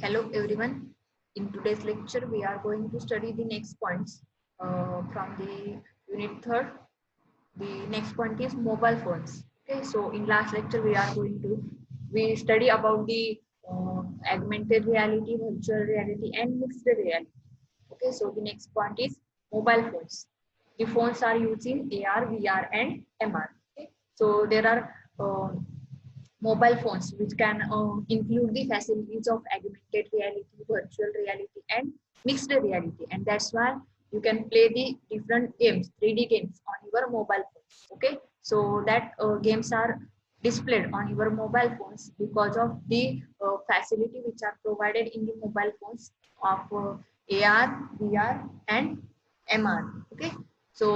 Hello everyone. In today's lecture, we are going to study the next points from the unit third. The next point is mobile phones. Okay, so in last lecture, we study about the augmented reality, virtual reality, and mixed reality. Okay, so the next point is mobile phones. The phones are using AR, VR, and MR. Okay, so there are mobile phones which can include the facilities of augmented reality, virtual reality, and mixed reality, and that's why you can play the different games, 3D games on your mobile phones. Okay, so that games are displayed on your mobile phones because of the facility which are provided in the mobile phones of AR, VR, and MR. Okay, so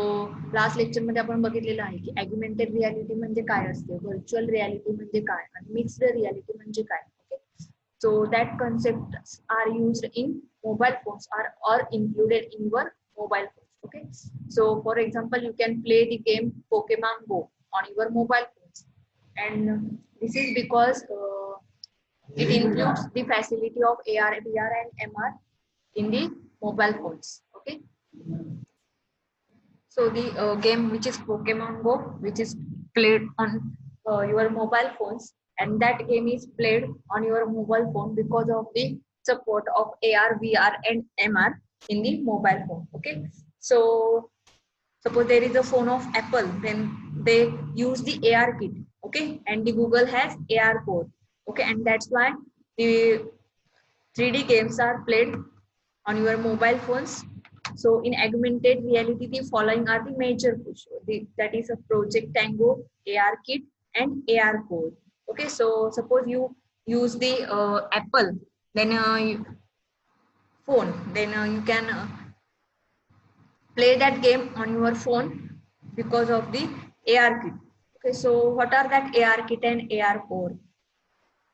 last lecture मध्ये आपण बघितलेलं आहे की अग्युमेंटेड reality म्हणजे काय असते, virtual reality म्हणजे काय आणि मिक्स्ड रियालिटी म्हणजे काय. Okay, so that concept are used in mobile phones or included in your mobile phones. Okay, so for example you can play the game Pokemon Go on your mobile phones, and this is because it includes the facility of AR, VR, and MR in the mobile phones. Okay, so the game which is Pokemon Go, which is played on your mobile phones, and that game is played on your mobile phone because of the support of AR, VR, and MR in the mobile phone. Okay, so suppose there is a phone of Apple, then they use the AR kit. Okay, and the Google has AR core. Okay, and that's why the 3D games are played on your mobile phones. So in augmented reality, the following are the major push. That is a Project Tango, AR Kit, and AR Core. Okay, so suppose you use the Apple, then phone, then you can play that game on your phone because of the AR Kit. Okay, so what are that AR Kit and AR Core?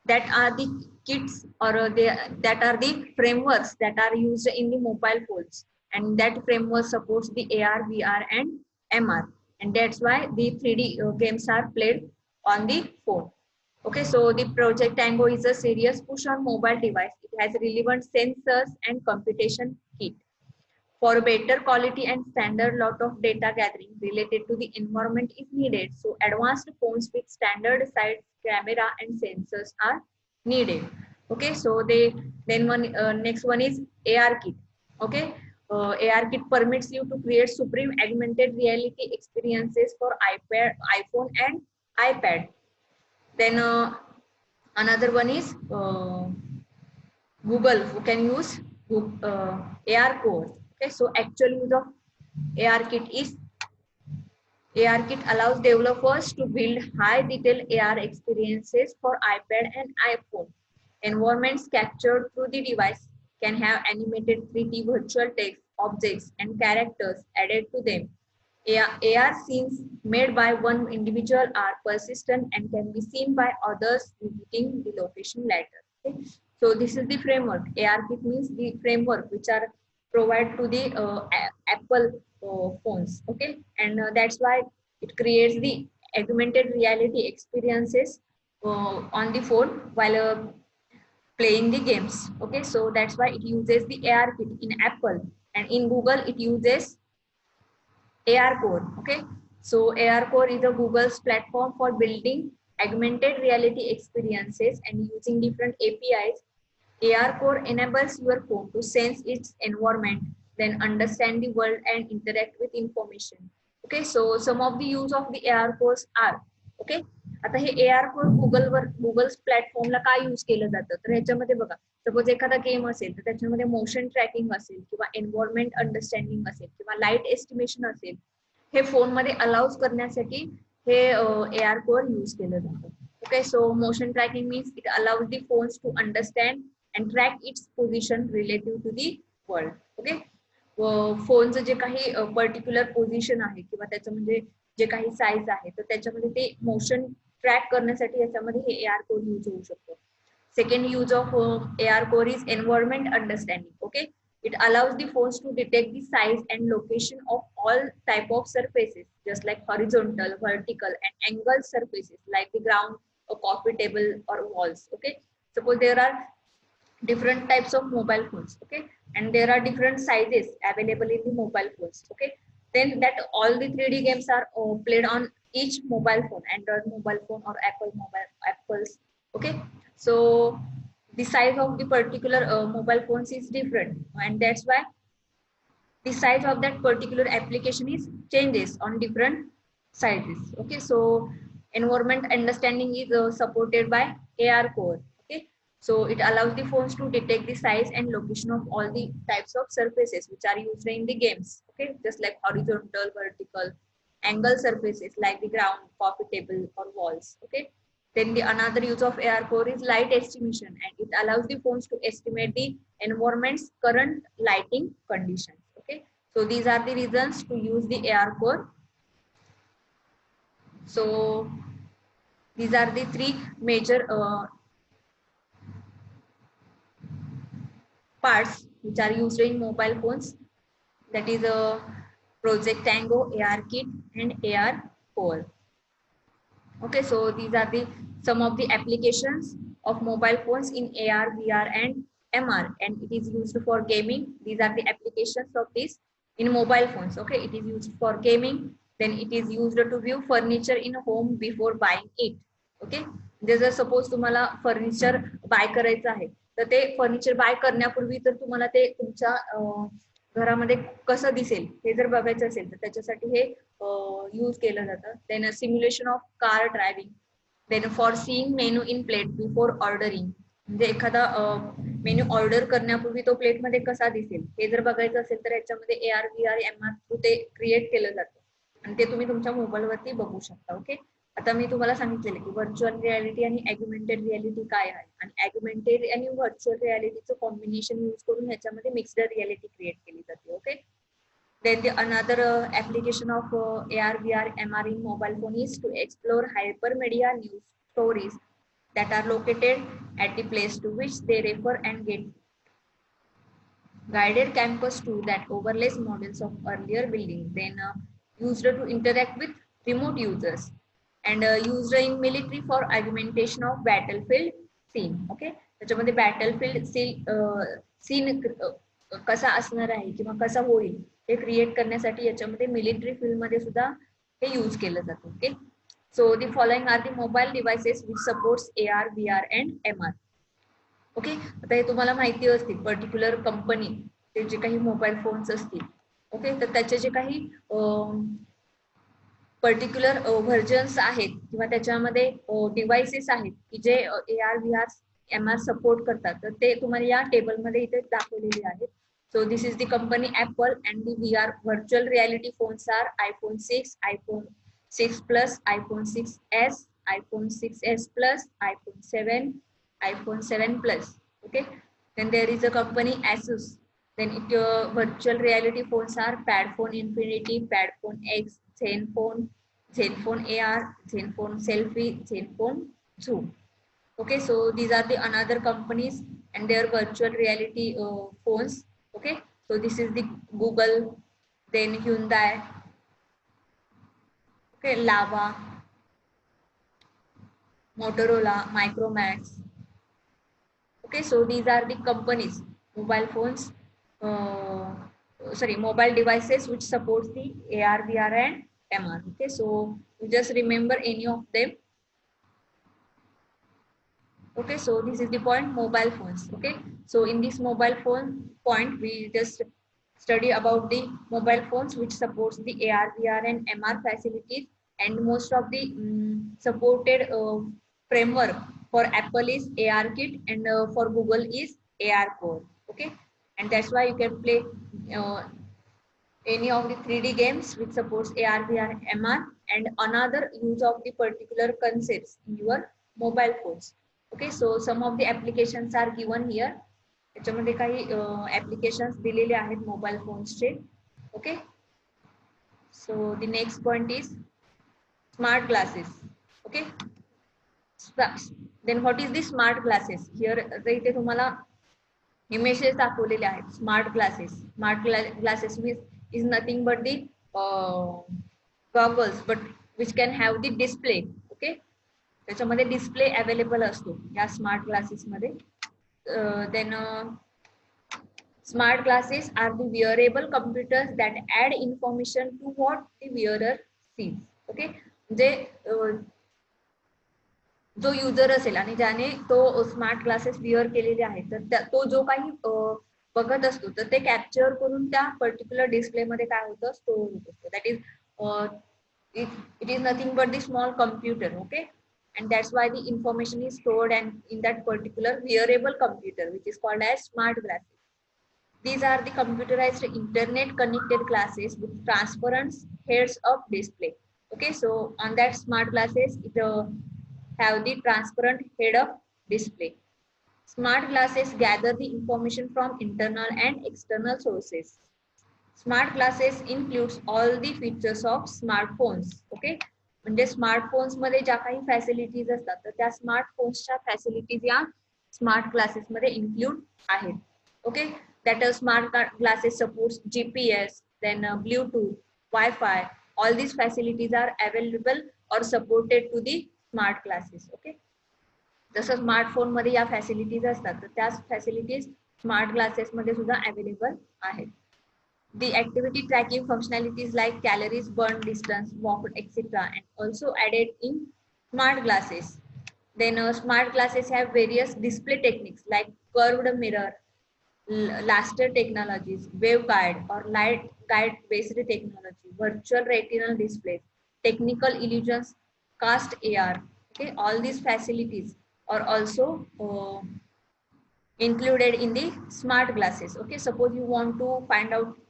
That are the kits, or that are the frameworks that are used in the mobile phones, and that framework supports the AR, VR, and MR, and that's why the 3D games are played on the phone. Okay, so the Project Tango is a serious push on mobile device. It has relevant sensors and computation kit for better quality and standard lot of data gathering related to the environment is needed. So advanced phones with standard size camera and sensors are needed. Okay, so they then one next one is AR kit. Okay, AR kit permits you to create supreme augmented reality experiences for iPad, iPhone, and iPad. Then another one is Google, who can use AR core. Okay, so actual use of AR kit is AR kit allows developers to build high detail AR experiences for iPad and iPhone. Environments captured through the device can have animated 3D virtual text, objects, and characters added to them. AR scenes made by one individual are persistent and can be seen by others visiting the location later. Okay? So this is the framework. ARKit means the framework which are provided to the Apple phones. Okay, and that's why it creates the augmented reality experiences on the phone while playing the games. Okay, so that's why it uses the ARKit in Apple, and in Google it uses AR Core. Okay, so AR Core is a Google's platform for building augmented reality experiences and using different APIs. AR Core enables your phone to sense its environment, then understand the world and interact with information. Okay, so some of the use of the AR Cores are, okay, आता हे AR core Google's प्लॅटफॉर्मला काय use केलं जातं, तर ह्याच्यामध्ये बघा, suppose एखादा game असेल तर त्याच्यामध्ये मोशन ट्रॅकिंग असेल किंवा एन्व्हायरमेंट अंडरस्टँडिंग असेल किंवा लाईट एस्टिमेशन असेल, हे फोनमध्ये अलाउज करण्यासाठी हे AR कोर यूज केलं जातं. Okay, so motion tracking means it allows the phones to understand and track its position relative to the world. Okay, फोनचं जे काही पर्टिक्युलर पोझिशन आहे किंवा त्याचं म्हणजे जे काही साईज आहे तर त्याच्यामध्ये ते मोशन ट्रॅक करण्यासाठी याच्यामध्ये हे AR कोड यूज होऊ शकतो. Second use of AR core is environment understanding. Okay, it allows the phones to detect the size and location of all type of surfaces, just like horizontal, vertical, and angled surfaces like the ground, a coffee table, or walls. Okay, suppose there are different types of mobile phones. Okay, and there are different sizes available in the mobile phones. Okay, then that all the 3D games are played on each mobile phone, Android mobile phone or Apple's. Okay, so the size of the particular mobile phones is different, and that's why the size of that particular application is changes on different sizes. Okay, so environment understanding is supported by AR core. Okay, so it allows the phones to detect the size and location of all the types of surfaces which are used in the games. Okay, just like horizontal, vertical, angle surfaces like the ground, coffee table, or walls. Okay, then the another use of AR core is light estimation, and it allows the phones to estimate the environment's current lighting conditions. Okay, so these are the reasons to use the AR core. So these are the three major parts which are used in mobile phones. That is a Project Tango, AR Kit, and AR core. Okay, so these are the some of the applications of mobile phones in AR, VR, and MR, and it is used for gaming. These are the applications of this in mobile phones. Okay, it is used for gaming. Then it is used to view furniture in a home before buying it. Okay, जर suppose तुम्हाला furniture bye करायचं आहे तर ते furniture bye करण्यापूर्वी तर तुम्हाला ते तुमच्या घरामध्ये कसं दिसेल हे जर बघायचं असेल तर त्याच्यासाठी हे यूज केलं जातं. Then simulation of car driving, then for seeing menu in plate before ordering, म्हणजे एखादा मेन्यू ऑर्डर करण्यापूर्वी तो प्लेटमध्ये कसा दिसेल हे जर बघायचं असेल तर याच्यामध्ये AR VR MR थ्रू ते क्रिएट केलं जातं आणि ते तुम्ही तुमच्या मोबाईलवरती बघू शकता. ओके, आता मी तुम्हाला सांगितलेलं की व्हर्च्युअल रियालिटी आणि ॲग्युमेंटेड रियालिटी काय आहे, आणि ॲग्युमेंटेड आणि व्हर्च्युअल रियालिटीचं कॉम्बिनेशन यूज करून ह्याच्यामध्ये मिक्स्ड रियालिटी क्रिएट केली जाते. Okay, then the another application of AR VR MR in mobile phone is to explore hypermedia news stories that are located at the place to which they refer and get guided campus tour that overlays models of earlier buildings, then used to interact with remote users, and used in military for augmentation of battlefield scene. Okay, त्याच्यामध्ये battlefield scene कसा असणार आहे किंवा कसा होईल हे create करण्यासाठी याच्यामध्ये military field मध्ये सुद्धा हे यूज केलं जातं. Okay, so the following are the mobile devices which supports AR VR and MR. Okay, आता हे तुम्हाला माहिती असतील पर्टिक्युलर कंपनी ते जे काही मोबाईल फोन्स असतील. ओके, तर त्याचे जे काही पर्टिक्युलर व्हर्जन्स आहेत किंवा त्याच्यामध्ये डिव्हाइसेस आहेत की जे AR VR MR सपोर्ट करतात, तर ते तुम्हाला या टेबलमध्ये इथे दाखवलेले आहेत. So this is the company Apple, and the VR virtual reality phones are iPhone 6, iPhone 6 Plus, iPhone 6s, iPhone 6s Plus, iPhone 7, iPhone 7 Plus. Okay, then there is a company Asus. Then virtual reality phones are Padphone Infinity, Padphone X, Zenfone, Zenfone AR, Zenfone Selfie, Zenfone Zoom. Okay, so these are the another companies and their virtual reality phones. Okay, so this is the Google, then Hyundai, okay, Lava, Motorola, Micromax. Okay, so these are the companies, mobile phones, mobile devices which supports the AR, VR and MR. Okay, so you just remember any of them. Okay, so this is the point, mobile phones. Okay, so in this mobile phone point we just study about the mobile phones which supports the AR, VR and MR facilities, and most of the supported framework for Apple is AR Kit, and for Google is AR Core. Okay, and that's why you can play any of the 3D games which supports AR, VR, MR, and another use of the particular concepts in your mobile phones. Okay, so some of the applications are given here. याच्यामध्ये काही applications दिलेले आहेत mobile फोन्सचे. Okay, so the next point is smart glasses. Okay, then what is the smart glasses. Here इथे तुम्हाला images दाखवलेले आहेत. Smart glasses, smart glasses is nothing but the goggles but which can have the display. Okay, त्याच्यामध्ये display available असतो या smart glasses मध्ये. then smart glasses are the wearable computers that add information to what the wearer sees. Okay, म्हणजे जो user असेल आणि ज्याने तो स्मार्ट ग्लासेस विअर केलेले आहेत तर तो जो काही बघत असतो तर ते कॅप्चर करून त्या पर्टिक्युलर डिस्प्ले मध्ये काय होतं स्टोर होत असतं. That is it is nothing but the small computer. Okay, and that's why the information is stored and in that particular wearable computer which is called as smart glasses. These are the computerized internet connected glasses with transparent heads up display. Okay, so on that smart glasses, it have the transparent head up display. Smart glasses gather the information from internal and external sources. Smart glasses includes all the features of smartphones. Okay, म्हणजे smartphones मध्ये ज्या काही facilities असतात तर त्या स्मार्टफोन्सच्या facilities या smart glasses मध्ये include आहेत. Okay, that smart glasses supports GPS, then Bluetooth, Wi-Fi. All these facilities are available or supported to the smart glasses. Okay, जसं स्मार्टफोन मध्ये या फॅसिलिटीज असतात तर त्या फॅसिलिटीज स्मार्ट ग्लासेस मध्ये सुद्धा अवेलेबल आहेत. The activity tracking functionalities like calories burned, distance walked, etc. and also added in smart glasses. Then smart glasses have various display techniques like curved mirror, laser technologies, waveguide or light guide based technology, virtual retinal displays, technical illusions, cast AR. Okay, all these facilities are also included in the smart glasses. Okay, suppose you want to find out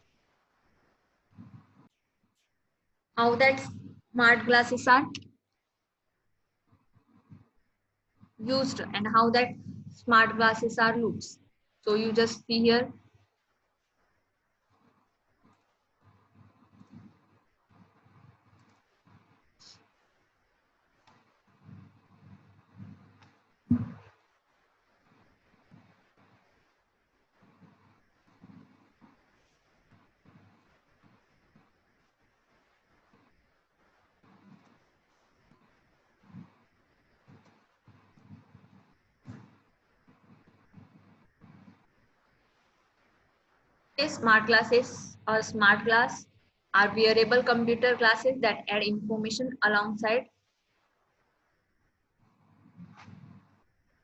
how that smart glasses are used and how that smart glasses are looks. So you just see here. Okay, smart glasses or smart glass are wearable computer glasses that add information alongside.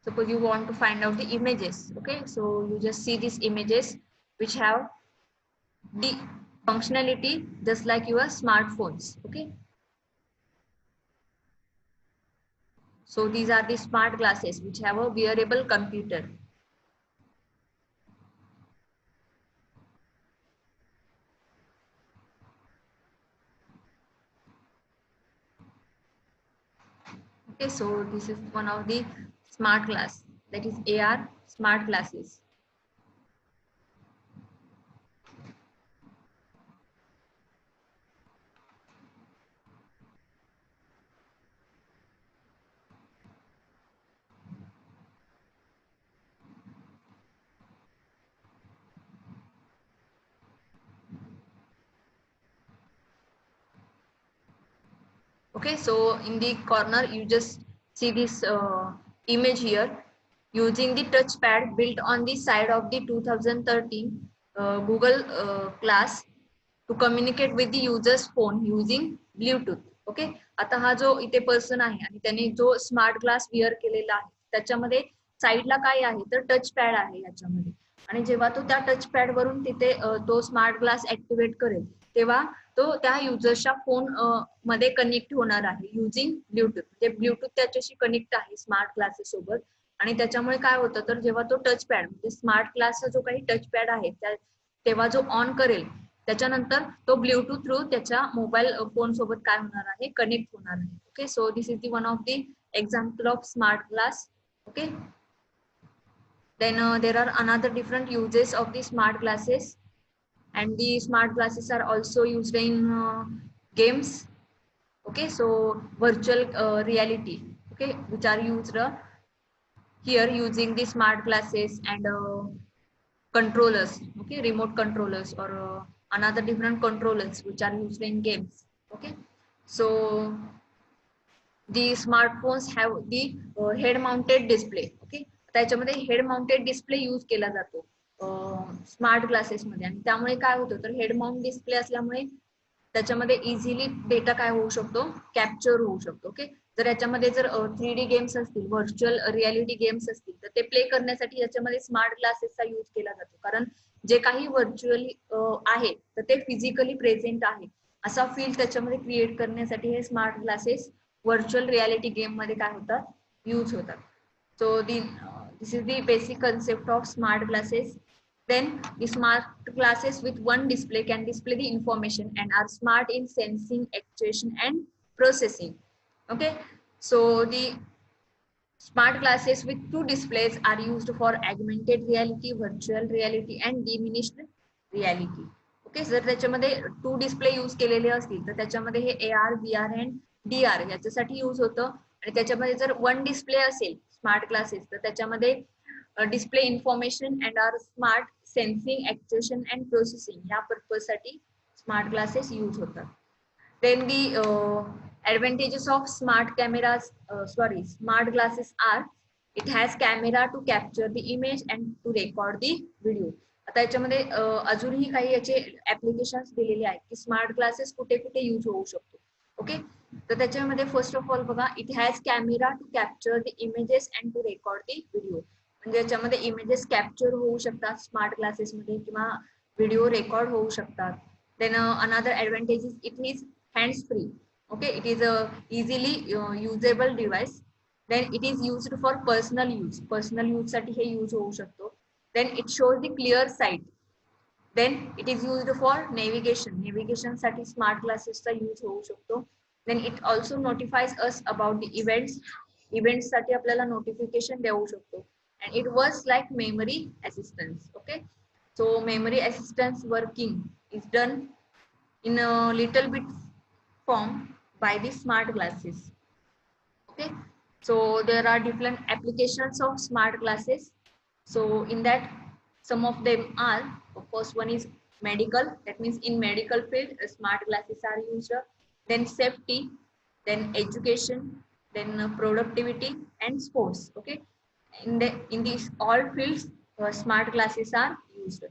Suppose you want to find out the images. Okay, so you just see these images which have the functionality just like your smartphones. Okay, so these are the smart glasses which have a wearable computer. Okay, so this is one of the smart glass, that is AR smart glasses. Okay, so in the corner you just see this image here using the touchpad built on the side of the 2013 Google Glass to communicate with the user's phone using Bluetooth. Okay, आता हा जो इथे person आहे आणि त्याने जो smart glass where केलेला आहे त्याच्यामध्ये साईडला काय आहे तर टच पॅड आहे याच्यामध्ये आणि जेव्हा तो त्या टच पॅड वरून तिथे तो स्मार्ट ग्लास ऍक्टिव्हेट करेल तेव्हा तो त्या युजर्सच्या फोन मध्ये कनेक्ट होणार आहे युजिंग ब्ल्यूटूथ. म्हणजे ब्ल्यूटूथ त्याच्याशी कनेक्ट आहे स्मार्ट ग्लासेस सोबत आणि त्याच्यामुळे काय होतं तर जेव्हा तो टच पॅड म्हणजे स्मार्ट ग्लासचा जो काही टच पॅड आहे तेव्हा जो ऑन करेल त्याच्यानंतर तो ब्ल्यूटूथ थ्रू त्याच्या मोबाईल फोन सोबत काय होणार आहे कनेक्ट होणार आहे. Okay, so this is the one of the example of smart glass. Okay, then there are another different uses of the smart glasses and the smart glasses are also used in games. Okay, so virtual reality, okay, which are used here using the smart glasses and controllers. Okay, remote controllers or another different controllers which are used in games. Okay, so the smartphones have the head mounted display. Okay, त्याच्यामध्ये head mounted display use केला जातो smart glasses मध्ये, आणि त्यामुळे काय होतं तर head mount display असल्यामुळे त्याच्यामध्ये इझिली डेटा काय होऊ शकतो, कॅप्चर होऊ शकतो. ओके, जर याच्यामध्ये जर 3D गेम्स असतील, व्हर्च्युअल रियालिटी गेम्स असतील, तर ते प्ले करण्यासाठी याच्यामध्ये स्मार्ट ग्लासेसचा यूज केला जातो. कारण जे काही व्हर्च्युअली आहे तर ते फिजिकली प्रेझेंट आहे असा फील त्याच्यामध्ये क्रिएट करण्यासाठी हे smart glasses virtual reality game मध्ये काय होतात, यूज होतात. So this is the basic concept of smart glasses. Then the smart glasses with one display can display the information and are smart in sensing, actuation, and processing. Okay, so the smart glasses with two displays are used for augmented reality, virtual reality, and diminished reality. Okay, जर त्याच्यामध्ये 2 display use केलेले असतील तर त्याच्यामध्ये हे AR, VR and DR याच्यासाठी use होतं. आणि त्याच्यामध्ये जर 1 डिस्प्ले असेल स्मार्ट ग्लासेस तर त्याच्यामध्ये display information and are smart sensing, actuation and processing या पर्पज साठी स्मार्ट ग्लासेस यूज होतात. Then the advantages of smart cameras, smart glasses are it has camera to capture the image and to record the video. आता याच्यामध्ये अजूनही काही याचे applications दिलेले आहेत की स्मार्ट ग्लासेस कुठे कुठे यूज होऊ शकतो. ओके, तर त्याच्यामध्ये फर्स्ट ऑफ ऑल बघा, it has camera to capture the images and to record the video. म्हणजे याच्यामध्ये इमेजेस कॅप्चर होऊ शकतात स्मार्ट ग्लासेस मध्ये किंवा व्हिडिओ रेकॉर्ड होऊ शकतात. Then another advantage is it is hands free. Okay, it is a easily usable device. Then it is used for personal use साठी हे use होऊ शकतो. Then it shows the clear sight. Then it is used for navigation साठी smart ग्लासेसचा use होऊ शकतो. Then it also notifies us about the events साठी आपल्याला notification देऊ शकतो. And it works like memory assistance. Okay, so memory assistance working is done in a little bit form by the smart glasses. Okay, so there are different applications of smart glasses. So in that, some of them are, of course, one is medical, that means in medical field smart glasses are used. Then safety, then education, then productivity and sports. Okay, in these all fields smart glasses are used.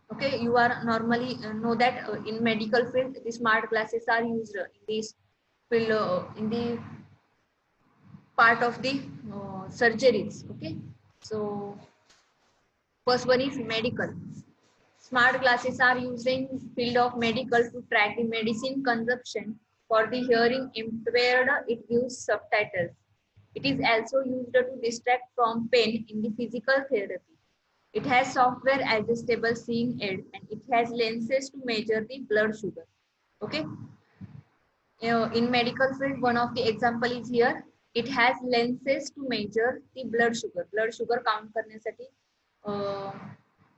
Okay, you are normally know that in medical field the smart glasses are used in this field, in the part of the surgeries. Okay, so first one is medical. Smart glasses are used in field of medical to track the medicine consumption. For the hearing impaired, it gives subtitles. It is also used to distract from pain in the physical therapy. It has software adjustable seeing aid and it has lenses to measure the blood sugar. Okay. In medical field, one of the example is here. It has lenses to measure the blood sugar. Blood sugar count करण्यासाठी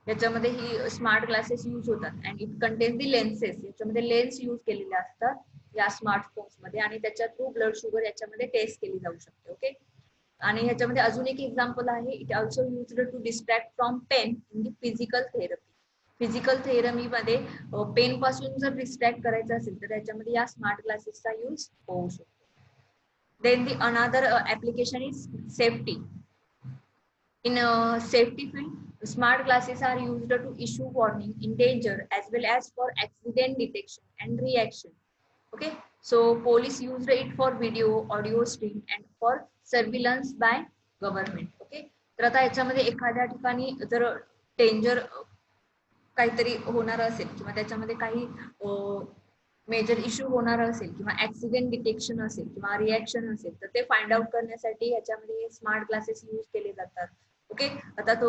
याच्यामध्ये ही smart glasses use होतात. And it contain the lenses. याच्यामध्ये lens use केलेले असतात या smartphones मध्ये आणि त्याच्या थ्रू ब्लड शुगर याच्यामध्ये टेस्ट केली जाऊ शकते. ओके, आणि ह्याच्यामध्ये अजून एक एक्झाम्पल आहे. It also used to distract from pain in the physical therapy. Physical therapy मध्ये पेन पासून जर डिस्ट्रॅक्ट करायचं असेल तर त्याच्यामध्ये या स्मार्ट ग्लासेसचा यूज होऊ शकतो. Then the another application is safety. In safety field, smart glasses are used to issue warning in danger as well as for accident detection and reaction. Okay, so police used it for video, audio stream and for surveillance by government. Okay, तर आता याच्यामध्ये एखाद्या ठिकाणी जर danger काहीतरी होणार असेल किंवा त्याच्यामध्ये काही मेजर इश्यू होणार असेल किंवा ऍक्सिडेंट डिटेक्शन असेल किंवा रिॲक्शन असेल तर ते फाइंड आउट करण्यासाठी याच्यामध्ये स्मार्ट ग्लासेस यूज केले जातात. ओके, आता तो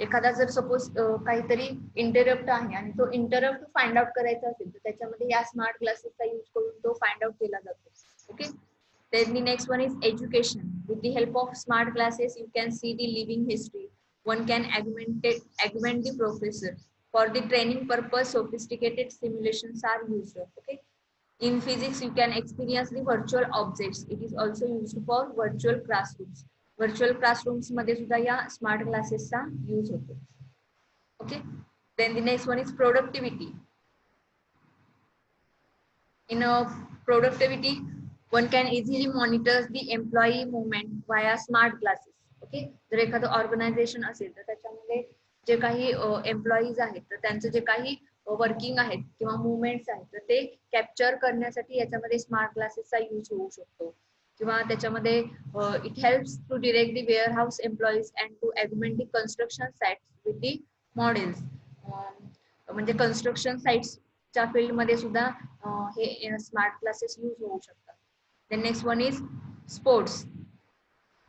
एखादा जर सपोज काहीतरी इंटरप्ट आहे आणि तो इंटरप्ट फाइंड आउट करायचा असेल तर त्याच्यामध्ये या स्मार्ट ग्लासेसचा यूज करून तो फाइंड आउट केला जातो. Okay, then the next one is education. With the help of smart glasses you can see the living history. One can augment the professor. For the training purpose sophisticated simulations are used. Okay, in physics you can experience the virtual objects. It is also used for virtual classrooms. Virtual classrooms मध्ये सुद्धा या smart ग्लासेसचा use होतो. Okay, then the next one is productivity. In productivity One can easily monitor the employee movement via smart glasses. Okay, जर एखादं organisation असेल तर त्याच्यामध्ये जे काही एम्प्लॉईज आहेत तर त्यांचं जे काही वर्किंग आहेत किंवा मुवमेंट्स आहेत तर ते कॅप्चर करण्यासाठी याच्यामध्ये स्मार्ट ग्लासेसचा यूज होऊ शकतो. किंवा त्याच्यामध्ये it helps to direct the warehouse employees and to augment the construction sites with the models. म्हणजे कन्स्ट्रक्शन साइट्सच्या फील्डमध्ये सुद्धा हे स्मार्ट ग्लासेस यूज होऊ शकतात. The next one is sports.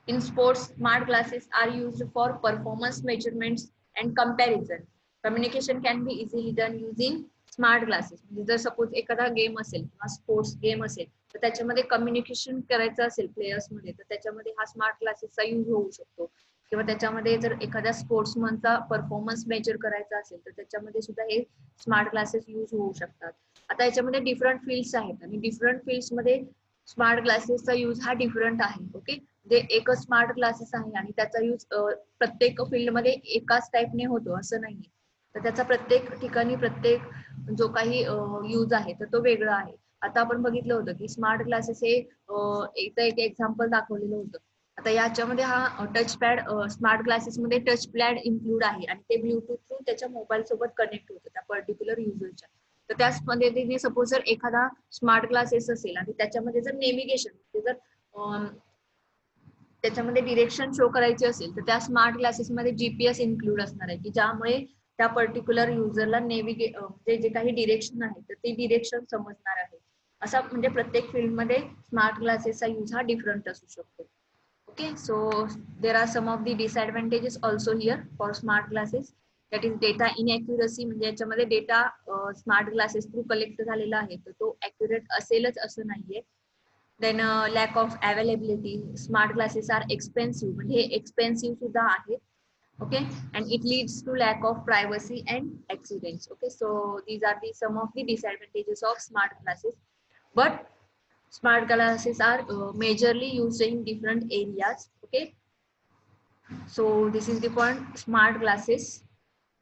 In sports, smart glasses are used for performance measurements and comparison. Communication can be easily done using smart glasses. म्हणजे जर suppose एखादा game असेल किंवा स्पोर्ट्स गेम असेल तर त्याच्यामध्ये कम्युनिकेशन करायचं असेल प्लेयर्स मध्ये तर त्याच्यामध्ये हा स्मार्ट ग्लासेसचा यूज होऊ शकतो. किंवा त्याच्यामध्ये जर एखाद्या स्पोर्ट्समनचा परफॉर्मन्स मेजर करायचा असेल तर त्याच्यामध्ये सुद्धा हे स्मार्ट ग्लासेस यूज होऊ शकतात. आता याच्यामध्ये डिफरंट फील्ड्स आहेत आणि डिफरंट फील्ड्स मध्ये स्मार्ट ग्लासेसचा यूज हा डिफरंट आहे. ओके, जे एकच स्मार्ट ग्लासेस आहे आणि त्याचा यूज प्रत्येक फील्डमध्ये एकाच टाईपने होतो असं नाही. तर त्याचा प्रत्येक ठिकाणी प्रत्येक जो काही यूज आहे तर तो वेगळा आहे. आता आपण बघितलं होतं की स्मार्ट ग्लासेस हे एकदा एक एक्झाम्पल दाखवलेलं होतं. आता याच्यामध्ये हा टच पॅड स्मार्ट ग्लासेसमध्ये टच पॅड इन्क्लूड आहे आणि ते ब्लूटूथ थ्रू त्याच्या मोबाईल सोबत कनेक्ट होतं त्या पर्टिक्युलर युजरच्या. तर त्याच पद्धतीने सपोज जर एखादा स्मार्ट ग्लासेस असेल आणि त्याच्यामध्ये जर नेव्हिगेशन जर त्याच्यामध्ये डिरेक्शन शो करायची असेल तर त्या स्मार्ट ग्लासेसमध्ये जीपीएस इन्क्लूड असणार आहे की ज्यामुळे त्या पर्टिक्युलर युजरला म्हणजे जे काही डिरेक्शन आहे तर ते डिरेक्शन समजणार आहे. असा म्हणजे प्रत्येक फील्डमध्ये स्मार्ट ग्लासेसचा यूज हा डिफरंट असू शकतो. Okay, so there are some of the disadvantages also here for smart glasses. That is data inaccuracy. म्हणजे याच्यामध्ये data smart glasses through collect झालेला आहे तर तो अॅक्युरेट असेलच असं नाहीये. Then lack of availability. Smart glasses are expensive. म्हणजे हे एक्सपेन्सिव्ह सुद्धा आहेत. Okay, and it leads to lack of privacy and accidents. Okay, so these are the some of the disadvantages of smart glasses. But smart glasses are majorly used in different areas. Okay, so this is the point, smart glasses.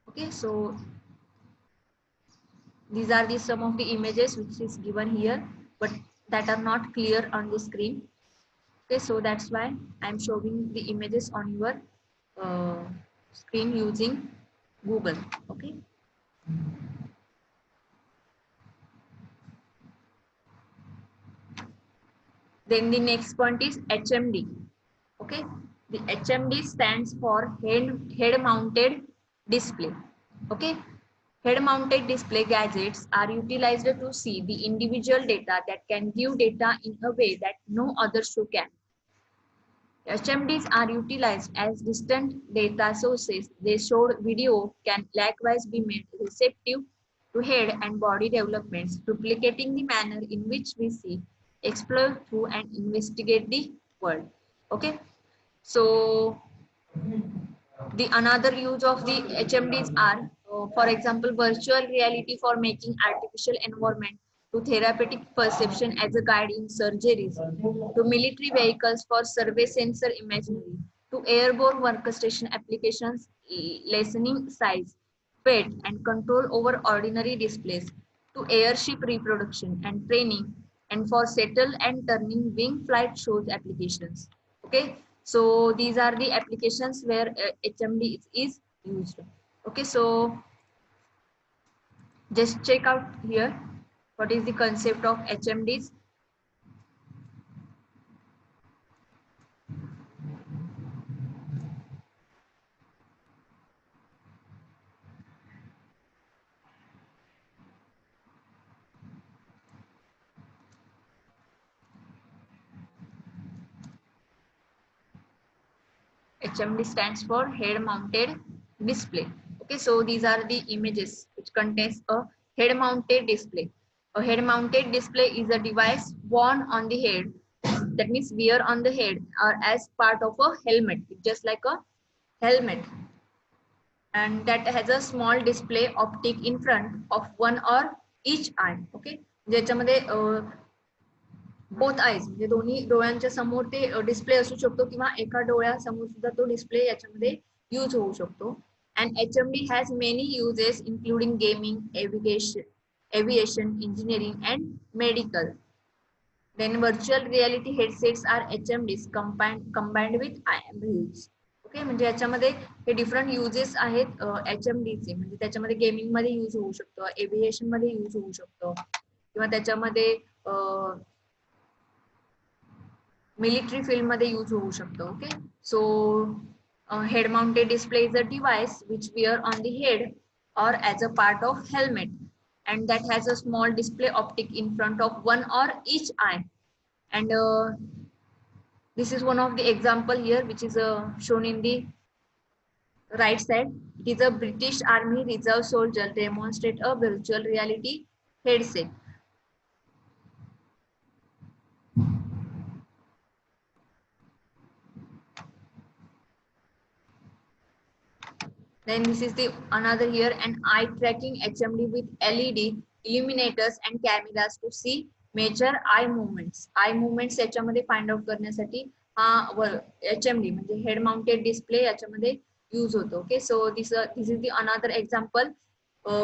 Okay, so these are the some of the images which is given here but that are not clear on the screen. Okay, so that's why I am showing the images on your uh, screen using Google. Okay, then the next point is HMD. Okay, the HMD stands for head mounted display. Okay, head mounted display gadgets are utilized to see the individual data that can give data in a way that no other show can. HMDs are utilized as distant data sources. They showed video can likewise be made receptive to head and body developments, duplicating the manner in which we see, explore through and investigate the world. Okay, so the another use of the HMDs are, for example, virtual reality for making artificial environment, to therapeutic perception as a guide in surgeries, to military vehicles for survey sensor imagery, to airborne orchestration applications, lessening size, weight, and control over ordinary displays, to airship reproduction and training, and for settle and turning wing flight shows applications. Okay, so these are the applications where HMD is used. Okay, so just check out here what is the concept of HMDs. HMD stands for head mounted display. Okay, so these are the images which contains a head mounted display. A head mounted display is a device worn on the head, that means wear on the head or as part of a helmet, just like a helmet, and that has a small display optic in front of one or each eye. Okay, ज्याच्यामध्ये both eyes म्हणजे दोन्ही डोळ्यांच्या समोर ते display असू शकतो किंवा एका डोळ्यासमोर सुद्धा तो डिस्प्ले याच्यामध्ये यूज होऊ शकतो. And HMD has many uses including gaming, aviation, engineering and medical. Then virtual reality headsets are HMDs combined with IMUs. Okay, म्हणजे याच्यामध्ये हे डिफरंट युजेस आहेत HMDचे, म्हणजे त्याच्यामध्ये गेमिंग मध्ये यूज होऊ शकतो, एव्हिएशन मध्ये यूज होऊ शकतो, किंवा त्याच्यामध्ये मिलिटरी फील्ड मध्ये यूज होऊ शकतो. Okay, so head mounted display is a device which wear on the head or as a part of helmet, and that has a small display optic in front of one or each eye. And this is one of the example here, which is shown in the right side. It is a British Army Reserve soldier demonstrate a virtual reality headset. Then this is the another here, an eye tracking HMD with LED illuminators and cameras to see measure eye movements. Eye movements याच्यामध्ये find out करण्यासाठी हा HMD म्हणजे head mounted display याच्यामध्ये use होतो. Okay, so this is the another example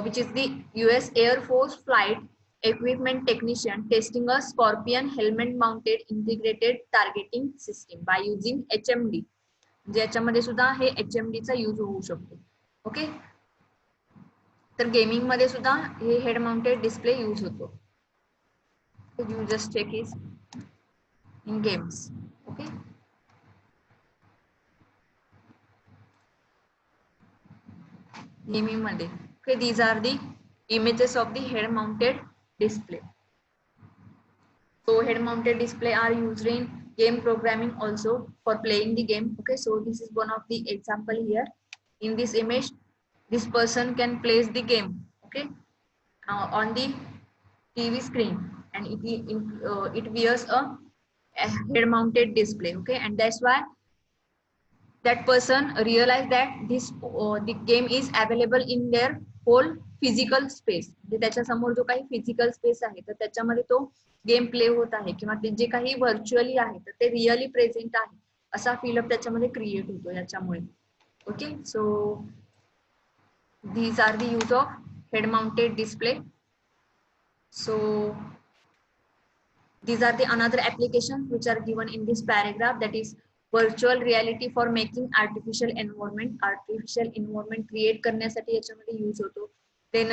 which is the US Air Force flight equipment technician testing a Scorpion helmet mounted integrated targeting system by using HMD. ज्याच्यामध्ये सुद्धा हे HMD चा use होऊ शकतो. Okay, तर gaming मध्ये सुद्धा हे head mounted display use होतो. You just check is in games. Okay, gaming मध्ये. Okay, these are the images of the head mounted display. So head mounted display are used in game programming also for playing the game. Okay, so this is one of the example here. In this image, this person can place the game, okay, on the TV screen, and it wears a head mounted display. Okay, and that's why that person realize that this the game is available in their whole physical space. म्हणजे त्याच्या समोर जो काही physical space आहे तर त्याच्यामध्ये तो game play होत आहे, किंवा ते जे काही व्हर्च्युअली आहे तर ते रिअली प्रेझेंट आहे असा फील त्याच्यामध्ये क्रिएट होतो याच्यामुळे. Okay, so these are the use of head mounted display. So these are the another applications which are given in this paragraph, that is virtual reality for making artificial environment create करण्यासाठी याच्यामध्ये use होतो. Then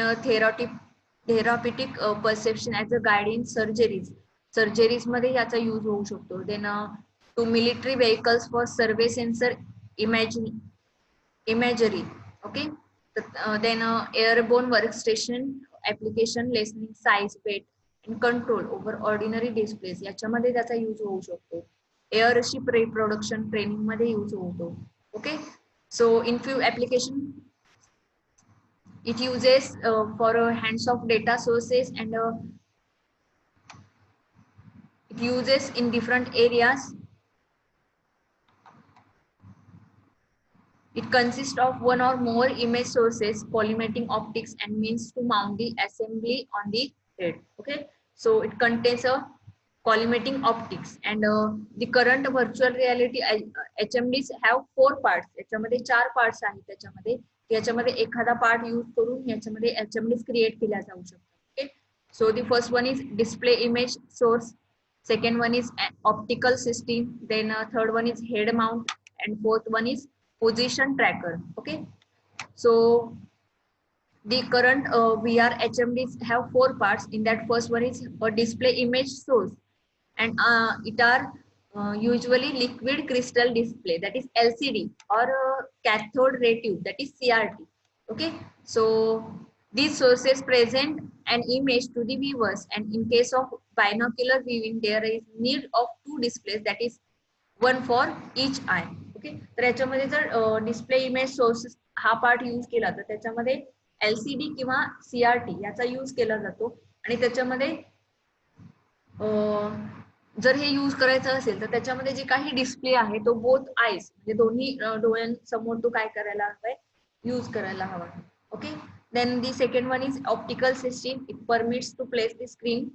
therapeutic perception as a guide in surgeries मध्ये याचा use होऊ शकतो. Then to military vehicles for survey sensor imagery. Okay, then airborne workstation application lessening size, weight and control over ordinary displays याच्यामध्ये त्याचा use होऊ शकतो. Airship reproduction training मध्ये use होतो. Okay, so in few application it uses for hands off data sources, and it uses in different areas. It consists of one or more image sources, collimating optics, and means to mount the assembly on the head. Okay, so it contains a collimating optics, and the current virtual reality HMDs have 4 parts. याच्यामध्ये 4 parts आहेत त्याच्यामध्ये. याच्यामध्ये एखादा part use करून याच्यामध्ये HMDs create केल्या जाऊ शकतात. Okay, so the first one is display image source, second one is optical system, then third one is head mount, and fourth one is position tracker. Okay, so the current VR HMDs have 4 parts. In that, first one is a display image source, and it are usually liquid crystal display, that is LCD, or cathode ray tube, that is CRT. Okay, so these sources present an image to the viewers, and in case of binocular viewing there is need of 2 displays, that is one for each eye. Okay, तर याच्यामध्ये जर display image source हा part use केला तर त्याच्यामध्ये LCD किंवा CRT याचा use केला जातो. आणि त्याच्यामध्ये जर हे यूज करायचं असेल तर त्याच्यामध्ये जे काही डिस्प्ले आहे तो बोथ आईज म्हणजे दोन्ही डोळ्यांसमोर तो काय करायला हवाय, यूज करायला हवा. Okay, then the second one is optical system. It permits to place the screen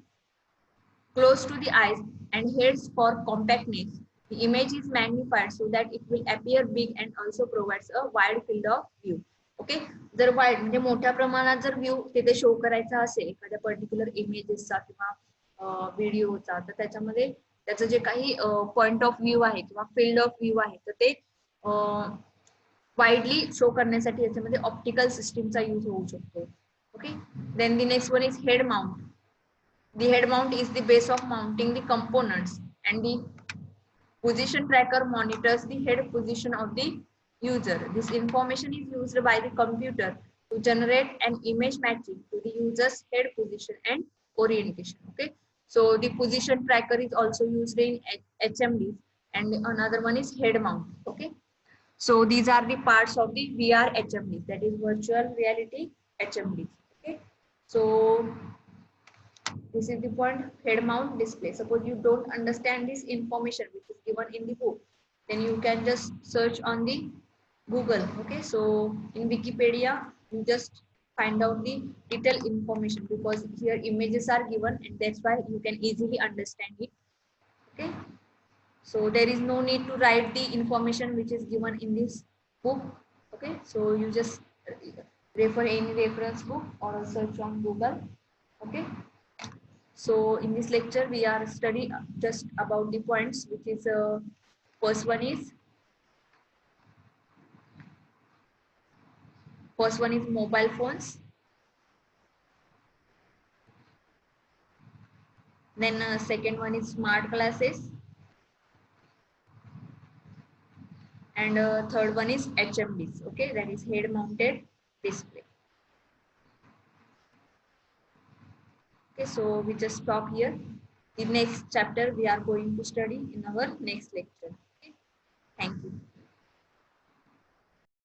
close to the eyes and heads for compactness. The image is magnified so that it will appear big and also provides a wide field of view. Okay, जर wide म्हणजे मोठ्या प्रमाणात जर view तिथे show करायचा असेल एखाद्या particular इमेजेसचा किंवा व्हिडिओचा, तर त्याच्यामध्ये त्याचं जे काही पॉइंट ऑफ व्ह्यू आहे किंवा फील्ड ऑफ व्ह्यू आहे तर ते वाईडली शो करण्यासाठी याच्यामध्ये ऑप्टिकल सिस्टीमचा यूज होऊ शकतो. Okay, then the next one is head mount. The head mount is the base of mounting the components, and the position tracker monitors the head position of the user. This information is used by the computer to generate an image matching to the user's head position and orientation. Okay, so the position tracker is also used in HMDs, and another one is head mount. Okay, so these are the parts of the VR HMDs, that is virtual reality HMDs. Okay, so this is the point, head mount display. Suppose you don't understand this information which is given in the book, then you can just search on the Google. Okay, so in Wikipedia, you just find out the detailed information because here images are given and that's why you can easily understand it. Okay, so there is no need to write the information which is given in this book. Okay, so you just refer any reference book or search on Google. Okay, so in this lecture, we are studying just about the points, which is first one is mobile phones. Then second one is smart glasses, and third one is HMDs. Okay, that is head mounted display. Okay, so we just stop here. The next chapter we are going to study in our next lecture.